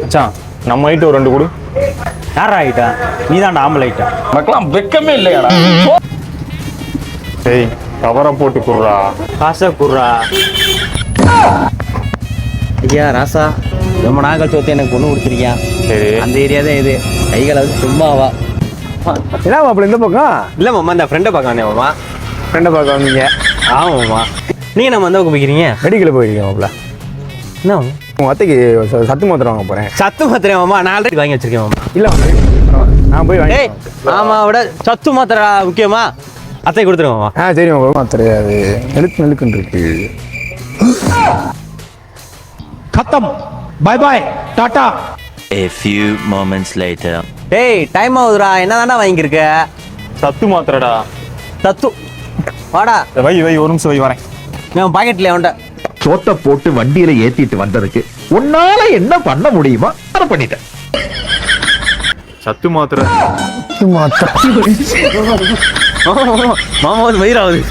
மச்சான் நம்ம ஐட்டு ஒரு 2 கொடு. யாரா ஆயிட்டா? நீ தான்டா ஆம்பளை ஆயிட்டா. மக்களாம் வெக்கமே இல்லையாடா. டேய் கவரை போட்டு குடுறா. காசை குடுறா. ஐயா ராசா, ரொம்ப நாள் கழிச்சு ஒருத்தன் எனக்கு பொண்ணு கொடுத்துருக்கியா. சரி அந்த ஏரியா தான் இது. கைகளை வந்து சும்மாவா? என்ன மாப்பிள்ள இந்த பக்கம்? இல்லை மாமா, இந்த ஃப்ரெண்டை பார்க்க வந்தேன் மாமா. ஃப்ரெண்டை பார்க்க வந்தீங்க? ஆமாம் மாமா. நீங்கள் நம்ம எந்த பக்கம் போய்க்கிறீங்க? மெடிக்கல் போயிருக்கீங்க மாப்பிள்ள. என்ன உங்கள் அத்தைக்கு சத்து மாத்திரை வாங்க போகிறேன். சத்து மாத்திரை மாமா? நான் ஆல்ரெடி வாங்கி வச்சிருக்கேன் மாமா. இல்லை நான் போய் வாங்கி. ஏய் ஆமா, விட சத்து மாத்திரை முக்கியமா? அத்தை கொடுத்துருங்க மாமா. சரி மாப்பிள்ள. மாத்திரை அது நெழுக்குன்னு இருக்கு. खत्म bye bye tata A few moments later டேய் டைம் ஆகுதுடா. என்ன தாண்டா வாங்கியிருக்க? சத்து மாத்திரடா. சத்து வாடா. வை ஒரு நிமிஷம் வை வரேன். நான் பாக்கெட்ல அவன்கிட்ட சோத்த போட்டு வண்டியில ஏத்திட்டு வந்ததுக்கு உன்னால என்ன பண்ண முடியுமா அதை பண்ணிட்டேன். சத்து மாத்திரை. மாமா வந்து வயிறாகுது.